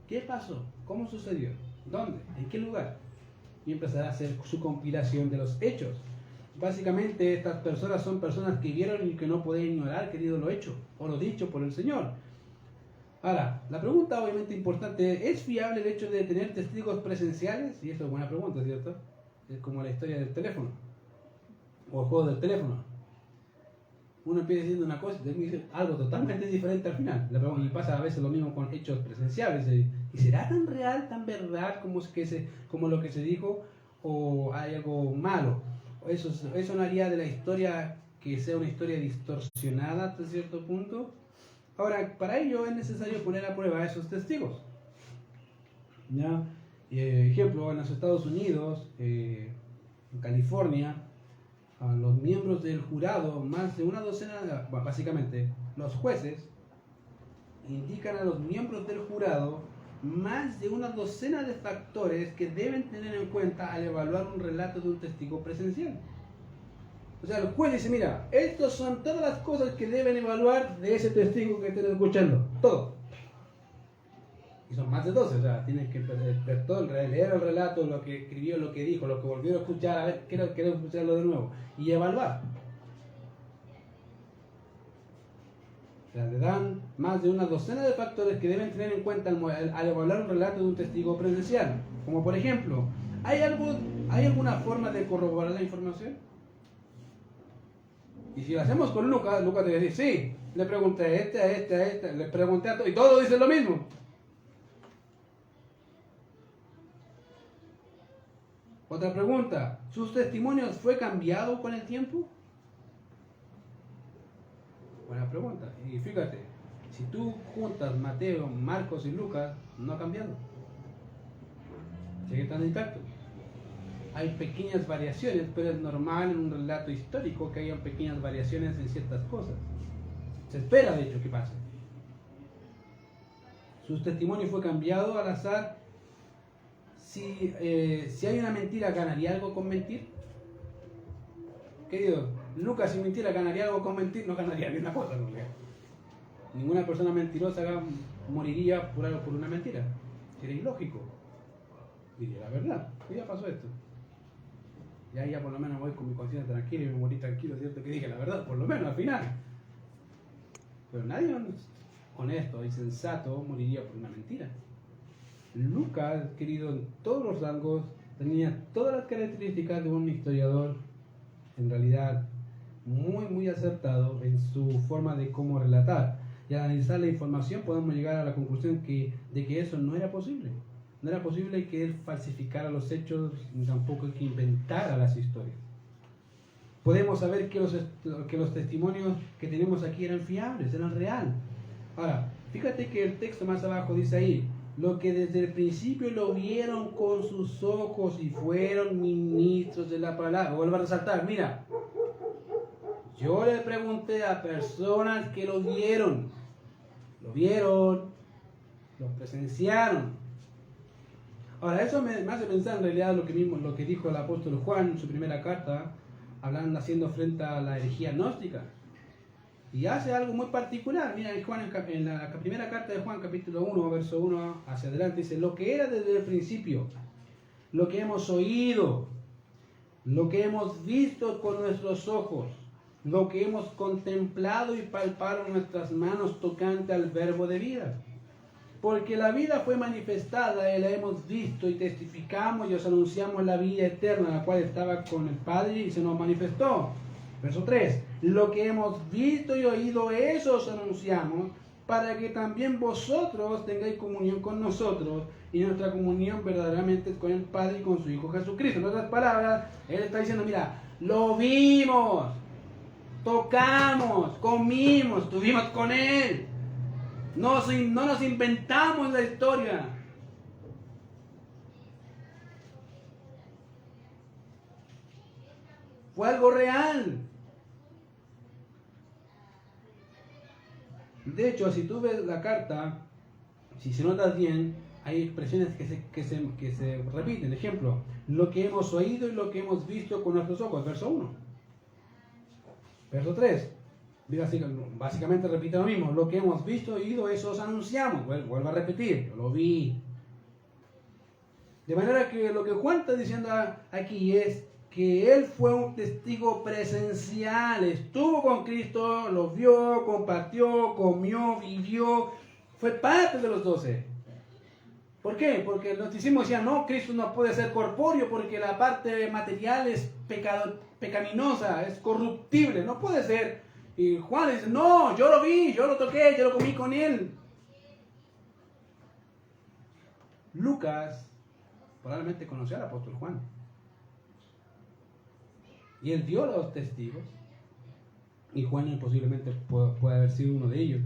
¿Qué pasó? ¿Cómo sucedió? ¿Dónde? ¿En qué lugar? Y empezar a hacer su compilación de los hechos. básicamente estas personas son personas que vieron y que no pueden ignorar, querido, lo hecho o lo dicho por el Señor. Ahora, la pregunta obviamente importante, ¿es fiable el hecho de tener testigos presenciales? Y eso es buena pregunta, ¿cierto? Es como la historia del teléfono, o el juego del teléfono. Uno empieza diciendo una cosa y dice algo totalmente diferente al final. Y pasa a veces lo mismo con hechos presenciales. ¿Y será tan real, tan verdad como lo que se dijo? ¿O hay algo malo? Eso no haría de la historia que sea una historia distorsionada hasta cierto punto. Ahora, para ello es necesario poner a prueba a esos testigos. ¿Ya? Ejemplo, en los Estados Unidos, en California, a los miembros del jurado, más de una docena, básicamente los jueces, indican a los miembros del jurado más de una docena de factores que deben tener en cuenta al evaluar un relato de un testigo presencial. O sea, el juez dice, mira, estas son todas las cosas que deben evaluar de ese testigo que estén escuchando, todo. Y son más de 12, o sea, tienes que ver todo, leer el relato, lo que escribió, lo que dijo, lo que volvió a escuchar, a ver, quiero escucharlo de nuevo, y evaluar. O sea, le dan más de una docena de factores que deben tener en cuenta al evaluar un relato de un testigo presencial. Como por ejemplo, ¿hay alguna forma de corroborar la información? Y si lo hacemos con Lucas te va a decir, sí, le pregunté a este, le pregunté a todo, y todos dicen lo mismo. Otra pregunta, ¿sus testimonios fue cambiado con el tiempo? Buena pregunta. Y fíjate, si tú juntas Mateo, Marcos y Lucas, no ha cambiado. Sigue estando intacto. Hay pequeñas variaciones, pero es normal en un relato histórico que haya pequeñas variaciones en ciertas cosas. Se espera, de hecho, que pase. ¿Su testimonio fue cambiado al azar? Si hay una mentira, ¿ganaría algo con mentir? Querido, Lucas sin mentira ganaría algo con mentir, no ganaría ni una cosa en realidad. Ninguna persona mentirosa moriría por una mentira. Sería ilógico. Diría la verdad, ya pasó esto. Ya por lo menos voy con mi conciencia tranquila y me morí tranquilo, ¿cierto? Que dije la verdad, por lo menos al final. Pero nadie honesto y sensato moriría por una mentira. Lucas, querido, en todos los rangos, tenía todas las características de un historiador, en realidad, muy acertado en su forma de cómo relatar. Y al analizar la información podemos llegar a la conclusión de que eso no era posible. No era posible que él falsificara los hechos, ni tampoco que inventara las historias. Podemos saber que los testimonios que tenemos aquí eran fiables, eran reales. Ahora, fíjate que el texto más abajo dice ahí, lo que desde el principio lo vieron con sus ojos y fueron ministros de la palabra. Vuelvo a resaltar, mira, yo le pregunté a personas que lo vieron, lo presenciaron. Ahora, eso me hace pensar en realidad lo que dijo el apóstol Juan en su primera carta, haciendo frente a la herejía gnóstica. Y hace algo muy particular. Mira, en la primera carta de Juan, capítulo 1, verso 1 hacia adelante, dice, lo que era desde el principio, lo que hemos oído, lo que hemos visto con nuestros ojos, lo que hemos contemplado y palpado en nuestras manos tocante al verbo de vida. Porque la vida fue manifestada y la hemos visto y testificamos y os anunciamos la vida eterna, la cual estaba con el Padre y se nos manifestó. Verso 3, lo que hemos visto y oído, eso os anunciamos, para que también vosotros tengáis comunión con nosotros, y nuestra comunión verdaderamente es con el Padre y con su Hijo Jesucristo. En otras palabras, Él está diciendo, mira, lo vimos, tocamos, comimos, estuvimos con Él. No nos inventamos la historia. Fue algo real. De hecho, si tú ves la carta, si se notas bien, hay expresiones que se repiten. Ejemplo, lo que hemos oído y lo que hemos visto con nuestros ojos. Verso 1. Verso 3. Básicamente repite lo mismo. Lo que hemos visto y oído, eso os anunciamos. Vuelvo a repetir. Yo lo vi. De manera que lo que Juan está diciendo aquí es que él fue un testigo presencial, estuvo con Cristo, lo vio, compartió, comió, vivió, fue parte de los 12. ¿Por qué? Porque el noticismo decía, no, Cristo no puede ser corpóreo porque la parte material es pecaminosa, es corruptible, no puede ser. Y Juan dice, no, yo lo vi, yo lo toqué, yo lo comí con él. Lucas probablemente conoció al apóstol Juan. Y él dio los testigos. Y Juan posiblemente puede haber sido uno de ellos.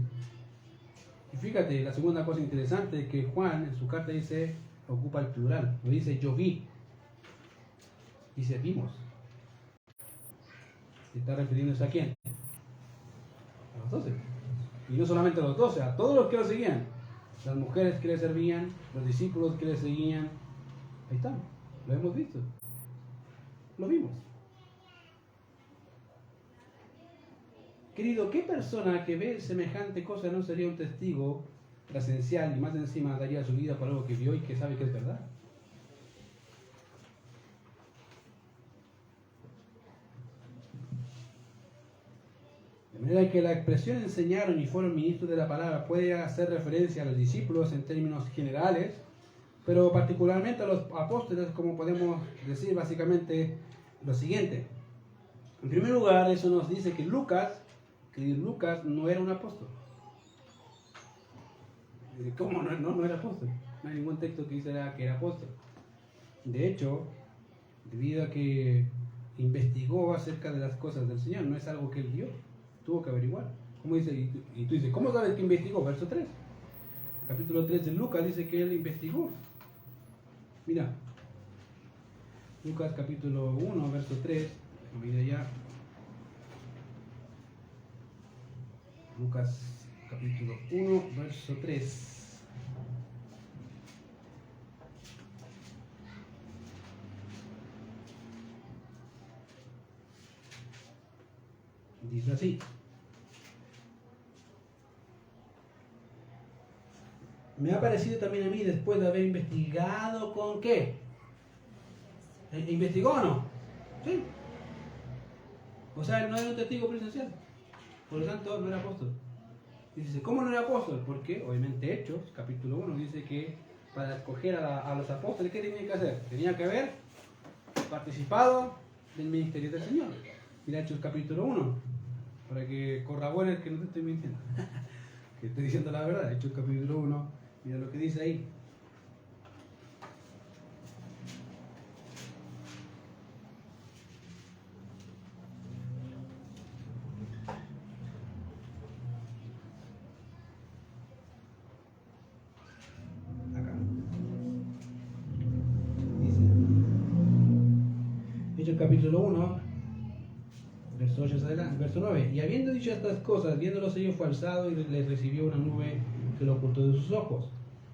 Y fíjate, la segunda cosa interesante es que Juan en su carta dice, ocupa el plural. No dice yo vi. Dice vimos. ¿Está refiriéndose a quién? A los 12. Y no solamente a los 12, a todos los que lo seguían. Las mujeres que le servían, los discípulos que le seguían. Ahí está, lo hemos visto. Lo vimos. Querido, ¿qué persona que ve semejante cosa no sería un testigo presencial y más encima daría su vida por algo que vio y que sabe que es verdad? De manera que la expresión enseñaron y fueron ministros de la palabra puede hacer referencia a los discípulos en términos generales, pero particularmente a los apóstoles, como podemos decir básicamente lo siguiente. En primer lugar, eso nos dice que Lucas no era un apóstol. ¿Cómo no era apóstol? No hay ningún texto que dice que era apóstol. De hecho, debido a que investigó acerca de las cosas del Señor, no es algo que él vio, tuvo que averiguar. ¿Cómo dice? Y tú dices, ¿cómo sabes que investigó? Verso 3. Capítulo 3 de Lucas dice que él investigó. Mira, Lucas capítulo 1, verso 3. Mira ya. Lucas capítulo 1, verso 3. Dice así. Me ha parecido también a mí, después de haber investigado con qué. ¿Investigó o no? Sí. O sea, él no era un testigo presencial. Por lo tanto, no era apóstol. Dice, ¿cómo no era apóstol? Porque, obviamente, Hechos, capítulo 1, dice que para escoger a los apóstoles, ¿qué tenía que hacer? Tenía que haber participado del ministerio del Señor. Mira Hechos, capítulo 1, para que corrobores que no te estoy mintiendo. Que estoy diciendo la verdad. Hechos, capítulo 1, mira lo que dice ahí. Capítulo 1, verso 8 adelante, verso 9. Y habiendo dicho estas cosas, viéndolos ellos fue alzado y les recibió una nube que lo ocultó de sus ojos.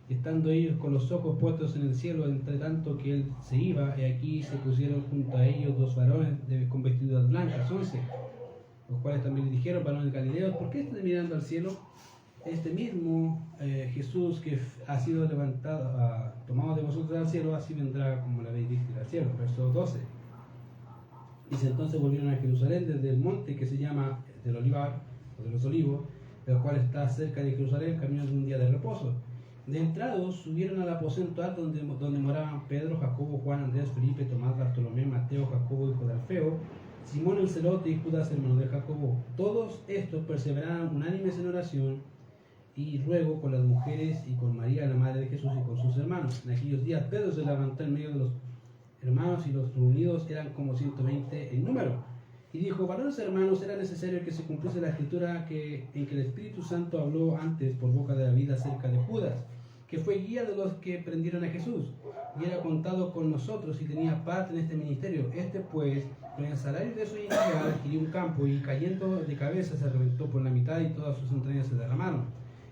Y estando ellos con los ojos puestos en el cielo, entre tanto que él se iba, y aquí se pusieron junto a ellos dos varones con vestiduras blancas, 11, los cuales también le dijeron, varones galileos, ¿por qué están mirando al cielo? Este mismo Jesús que ha sido levantado, tomado de vosotros al cielo, así vendrá como le habéis visto al cielo. Verso 12. Dice, entonces volvieron a Jerusalén desde el monte que se llama del Olivar, o de los Olivos, el cual está cerca de Jerusalén, camino de un día de reposo. De entrados subieron al aposento alto donde moraban Pedro, Jacobo, Juan, Andrés, Felipe, Tomás, Bartolomé, Mateo, Jacobo, hijo de Alfeo, Simón el celote y Judas, hermano de Jacobo. Todos estos perseveraron unánimes en oración y ruego con las mujeres y con María, la madre de Jesús, y con sus hermanos. En aquellos días Pedro se levantó en medio de los hermanos, y los reunidos eran como 120 en número. Y dijo, varones hermanos, era necesario que se cumpliese la escritura en que el Espíritu Santo habló antes por boca de David acerca de Judas, que fue guía de los que prendieron a Jesús, y era contado con nosotros y tenía parte en este ministerio. Este pues, con el salario de su iniquidad, adquirió un campo, y cayendo de cabeza se reventó por la mitad, y todas sus entrañas se derramaron.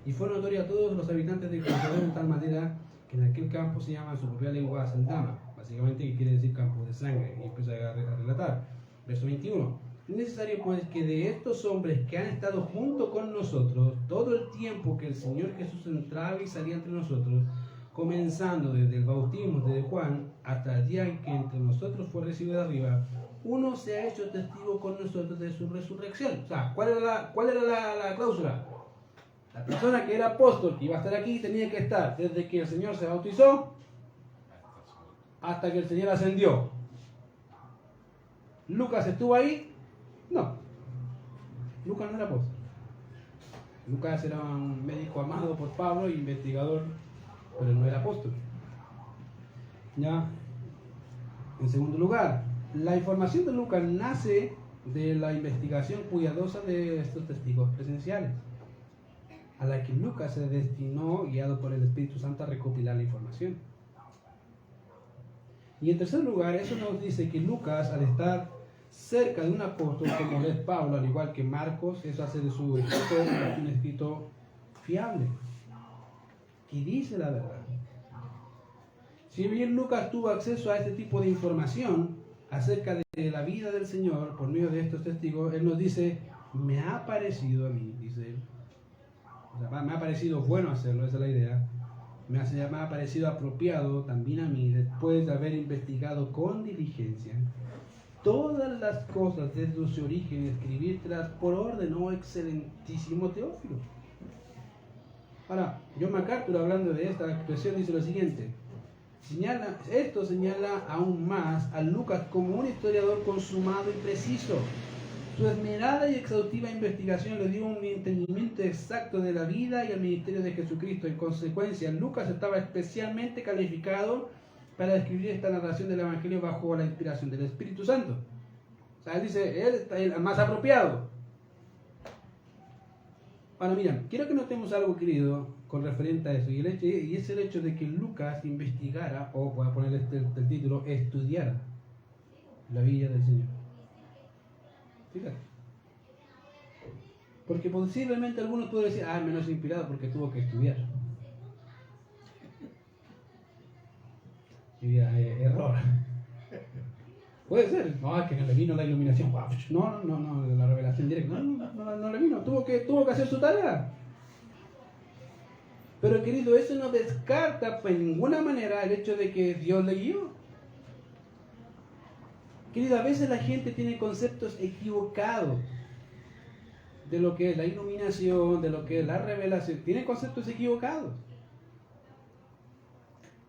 Y fue notorio a todos los habitantes de Jerusalén de tal manera que en aquel campo se llama en su propia lengua Saldama, básicamente que quiere decir campo de sangre, y empieza a relatar. Verso 21. Es necesario pues que de estos hombres que han estado junto con nosotros todo el tiempo que el Señor Jesús entraba y salía entre nosotros, comenzando desde el bautismo de Juan hasta el día en que entre nosotros fue recibido de arriba, uno se ha hecho testigo con nosotros de su resurrección. O sea, ¿cuál era la cláusula? La persona que era apóstol, que iba a estar aquí, tenía que estar desde que el Señor se bautizó hasta que el Señor ascendió. ¿Lucas estuvo ahí? No. Lucas no era apóstol. Lucas era un médico amado por Pablo, investigador, pero no era apóstol. ¿Ya? En segundo lugar, la información de Lucas nace de la investigación cuidadosa de estos testigos presenciales, a la que Lucas se destinó, guiado por el Espíritu Santo, a recopilar la información. Y en tercer lugar, eso nos dice que Lucas, al estar cerca de un apóstol como es Pablo, al igual que Marcos, eso hace de su escrito un escrito fiable, que dice la verdad. Si bien Lucas tuvo acceso a este tipo de información acerca de la vida del Señor por medio de estos testigos, él nos dice, me ha parecido a mí, dice él. O sea, me ha parecido bueno hacerlo, esa es la idea. Me ha parecido apropiado también a mí, después de haber investigado con diligencia todas las cosas desde su origen, escribírtelas por orden, oh excelentísimo Teófilo. Ahora, John MacArthur, hablando de esta expresión, dice lo siguiente. Esto señala aún más a Lucas como un historiador consumado y preciso. Su esmerada y exhaustiva investigación le dio un entendimiento exacto de la vida y el ministerio de Jesucristo. En consecuencia, Lucas estaba especialmente calificado para escribir esta narración del Evangelio bajo la inspiración del Espíritu Santo. O sea, él dice, él está el más apropiado. Ahora, mira, quiero que notemos algo, querido, con referente a eso, y es el hecho de que Lucas investigara, o voy a poner el título, estudiara la vida del Señor. Fíjate. Porque posiblemente algunos pueden decir, menos inspirado porque tuvo que estudiar. Y error. Puede ser. No, es que no le vino la iluminación. No, la revelación directa. No le vino. Tuvo que hacer su tarea. Pero querido, eso no descarta de ninguna manera el hecho de que Dios le guió. Querido, a veces la gente tiene conceptos equivocados de lo que es la iluminación, de lo que es la revelación. Tiene conceptos equivocados.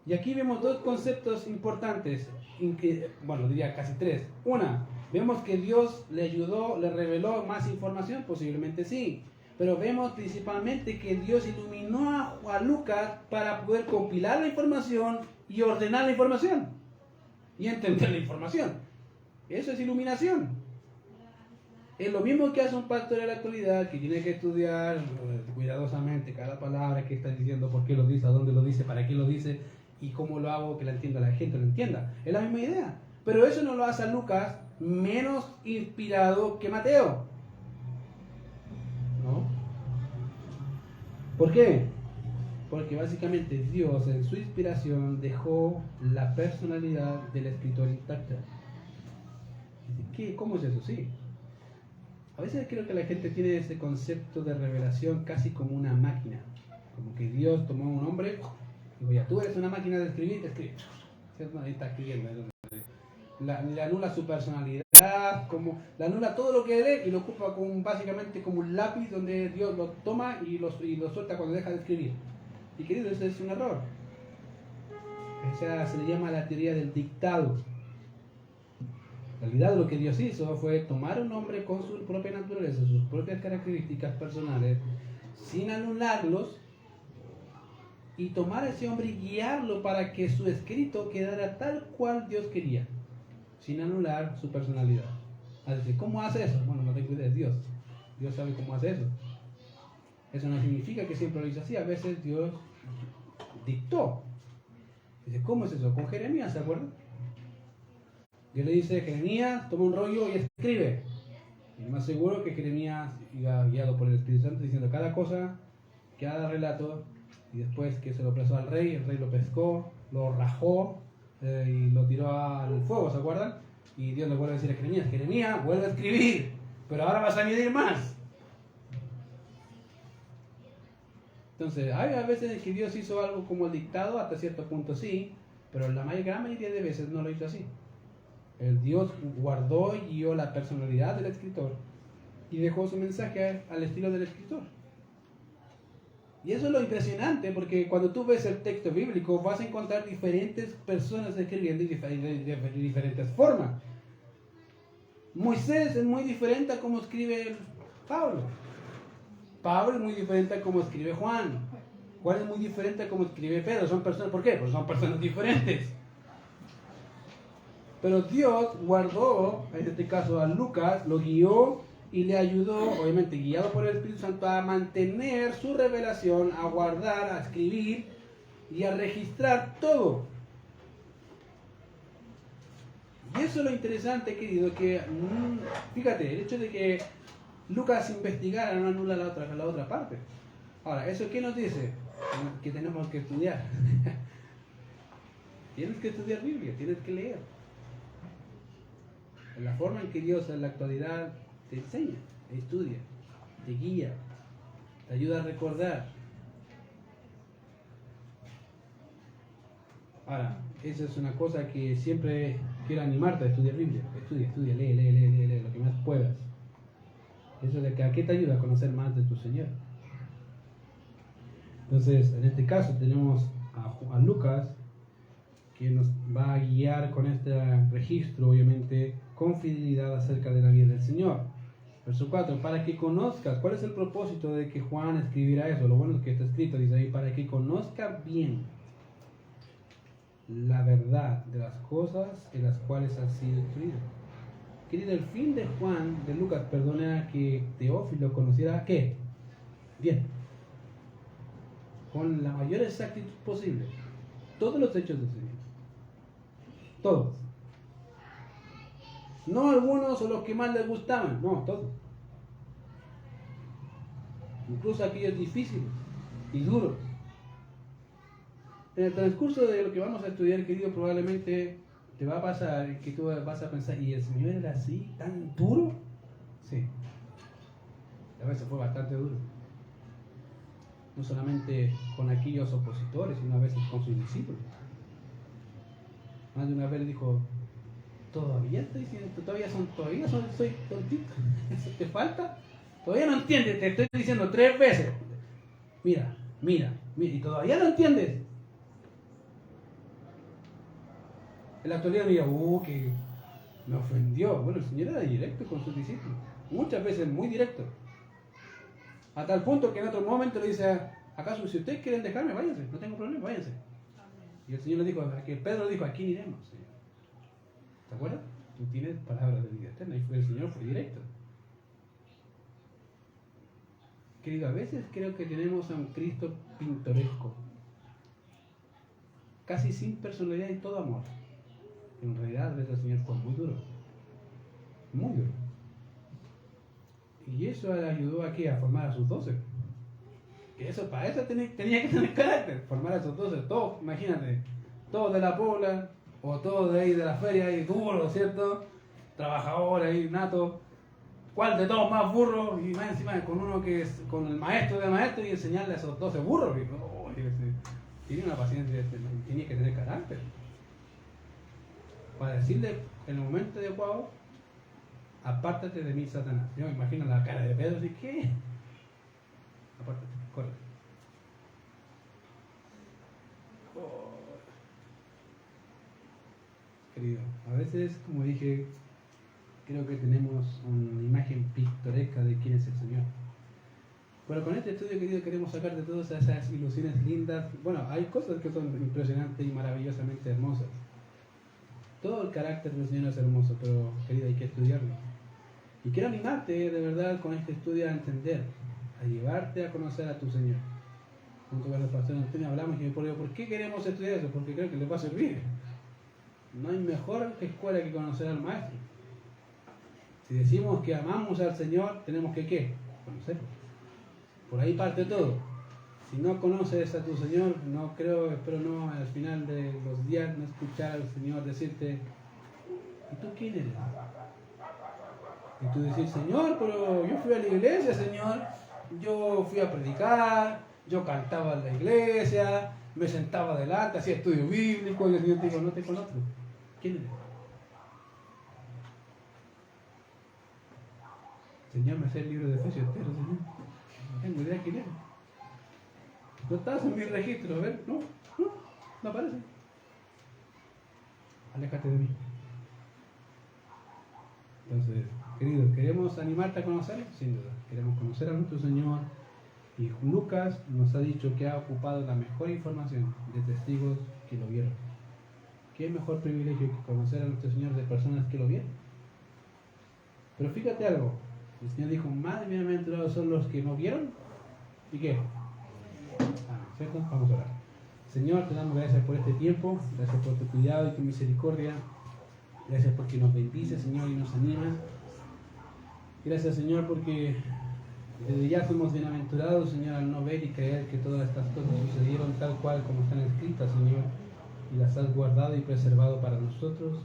Y aquí vemos dos conceptos importantes, diría casi tres. Una, vemos que Dios le ayudó, le reveló más información, posiblemente sí. Pero vemos principalmente que Dios iluminó a Lucas para poder compilar la información y ordenar la información. Y entender la información. Eso es iluminación. Es lo mismo que hace un pastor en la actualidad, que tiene que estudiar cuidadosamente cada palabra que está diciendo, por qué lo dice, a dónde lo dice, para qué lo dice, y cómo lo hago que la entienda la gente, lo entienda. Es la misma idea. Pero eso no lo hace a Lucas menos inspirado que Mateo. ¿No? ¿Por qué? Porque básicamente Dios en su inspiración dejó la personalidad del escritor intacta. ¿Cómo es eso? Sí. A veces creo que la gente tiene ese concepto de revelación casi como una máquina. Como que Dios tomó un hombre y dijo, ya, tú eres una máquina de escribir, escribe. Ahí está escribiendo. Le anula su personalidad, le anula todo lo que lee y lo ocupa básicamente como un lápiz donde Dios lo toma y lo suelta cuando deja de escribir. Y querido, eso es un error. Esa se le llama la teoría del dictado. En realidad lo que Dios hizo fue tomar un hombre con su propia naturaleza, sus propias características personales, sin anularlos, y tomar a ese hombre y guiarlo para que su escrito quedara tal cual Dios quería, sin anular su personalidad. Así, ¿cómo hace eso? Bueno, no tengo idea, es Dios. Dios sabe cómo hace eso. Eso no significa que siempre lo hizo así. A veces Dios dictó. Dice, ¿cómo es eso? Con Jeremías, ¿se acuerdan? Dios le dice, Jeremías, toma un rollo y escribe. Y es más seguro que Jeremías iba guiado por el Espíritu Santo diciendo cada cosa, cada relato, y después que se lo presó al rey, el rey lo pescó, lo rajó y lo tiró al fuego, ¿se acuerdan? Y Dios le vuelve a decir a Jeremías, Jeremías, vuelve a escribir, pero ahora vas a añadir más. Entonces, hay a veces que Dios hizo algo como el dictado, hasta cierto punto sí, Pero la gran mayoría de veces no lo hizo así. El Dios guardó y guió la personalidad del escritor y dejó su mensaje al estilo del escritor. Y eso es lo impresionante, porque cuando tú ves el texto bíblico vas a encontrar diferentes personas escribiendo de diferentes formas. Moisés es muy diferente a cómo escribe Pablo. Pablo es muy diferente a cómo escribe Juan. Juan es muy diferente a cómo escribe Pedro. Son personas, ¿por qué? Porque son personas diferentes. Pero Dios guardó, en este caso a Lucas, lo guió y le ayudó, obviamente guiado por el Espíritu Santo, a mantener su revelación, a guardar, a escribir y a registrar todo. Y eso es lo interesante, querido, que fíjate, el hecho de que Lucas investigara no anula la otra parte. Ahora, ¿eso qué nos dice? Que tenemos que estudiar. Tienes que estudiar Biblia, tienes que leer. La forma en que Dios en la actualidad te enseña, te estudia, te guía, te ayuda a recordar. Ahora, esa es una cosa que siempre quiero animarte a estudiar Biblia. Estudia, lee lo que más puedas. Eso de que a qué te ayuda a conocer más de tu Señor. Entonces, en este caso tenemos a Lucas, que nos va a guiar con este registro, obviamente, con fidelidad acerca de la vida del Señor. Verso 4, para que conozcas, ¿cuál es el propósito de que Juan escribiera eso? Lo bueno es que está escrito, dice ahí, para que conozcas bien la verdad de las cosas en las cuales has sido instruido. Querido, el fin de Juan, de Lucas, perdona, que Teófilo conociera, ¿qué? Bien. Con la mayor exactitud posible. Todos los hechos del Señor. Todos. No algunos o los que más les gustaban, no, todos. Incluso aquellos difíciles y duros. En el transcurso de lo que vamos a estudiar, querido, probablemente te va a pasar que tú vas a pensar, ¿y el Señor era así, tan duro? Sí. A veces fue bastante duro. No solamente con aquellos opositores, sino a veces con sus discípulos. Más de una vez le dijo, todavía soy tontito. ¿Eso te falta? Todavía no entiendes, te estoy diciendo 3 veces. Mira, y todavía no entiendes. En la actualidad me diga, que me ofendió. Bueno, el Señor era directo con sus discípulos. Muchas veces muy directo. A tal punto que en otro momento le dice, ¿acaso si ustedes quieren dejarme, váyanse? No tengo problema, váyanse. Y el Señor le dijo, Pedro dijo, aquí iremos. ¿Te acuerdas? Tú tienes palabras de vida eterna. Y el Señor fue directo. Querido, a veces creo que tenemos a un Cristo pintoresco. Casi sin personalidad y todo amor. En realidad, a veces el Señor fue muy duro. Muy duro. Y eso le ayudó aquí a formar a sus 12. Que eso, para eso tenía que tener carácter. Formar a sus 12. Todos, imagínate, todos de la pobla, o todos de ahí de la feria, ahí duro, ¿cierto? Trabajadores ahí, nato. ¿Cuál de todos más burro? Y más encima con uno que es con el maestro de maestro y enseñarle a esos 12 burros. Tiene una paciencia, tenía que tener carácter. Para decirle en el momento adecuado, apártate de mí, Satanás. Yo me imagino la cara de Pedro, así que apártate, corre. Querido, a veces, como dije, creo que tenemos una imagen pictoresca de quién es el Señor. Pero con este estudio, querido, queremos sacar de todas esas ilusiones lindas. Bueno, hay cosas que son impresionantes y maravillosamente hermosas. Todo el carácter del Señor es hermoso, pero, querido, hay que estudiarlo. Y quiero animarte, de verdad, con este estudio a entender, a llevarte a conocer a tu Señor. Junto con el pastor Antonio hablamos y me digo, ¿por qué queremos estudiar eso? Porque creo que les va a servir. No hay mejor escuela que conocer al Maestro. Si decimos que amamos al Señor, tenemos que ¿qué? Conocerlo. Por ahí parte todo. Si no conoces a tu Señor, espero no al final de los días no escuchar al Señor decirte, ¿y tú quién eres? Y tú decís, Señor, pero yo fui a la iglesia, Señor, yo fui a predicar, yo cantaba en la iglesia, me sentaba adelante, hacía estudio bíblico, y el Señor te dijo, no te conozco. ¿Quién eres? Señor, me sé el libro de Efesios entero, Señor. No tengo idea quién eres. No estás en mi registro, a ver, no aparece. Aléjate de mí. Entonces, queridos, ¿queremos animarte a conocerlo? Sin duda. Queremos conocer a nuestro Señor. Y Lucas nos ha dicho que ha ocupado la mejor información de testigos que lo vieron. ¿Qué mejor privilegio que conocer a nuestro Señor de personas que lo vieron? Pero fíjate algo. El Señor dijo, más bienaventurados son los que no vieron. ¿Y qué? ¿Cierto? Vamos a orar. Señor, te damos gracias por este tiempo. Gracias por tu cuidado y tu misericordia. Gracias porque nos bendices, Señor, y nos animas. Gracias, Señor, porque desde ya fuimos bienaventurados, Señor, al no ver y creer que todas estas cosas sucedieron tal cual como están escritas, Señor, y las has guardado y preservado para nosotros,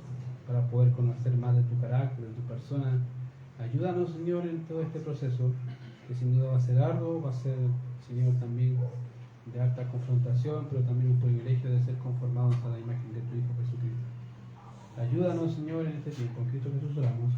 para poder conocer más de tu carácter, de tu persona. Ayúdanos, Señor, en todo este proceso, que sin duda va a ser arduo, va a ser, Señor, también de alta confrontación, pero también un privilegio de ser conformados a la imagen de tu Hijo Jesucristo. Ayúdanos, Señor, en este tiempo. En Cristo Jesús oramos.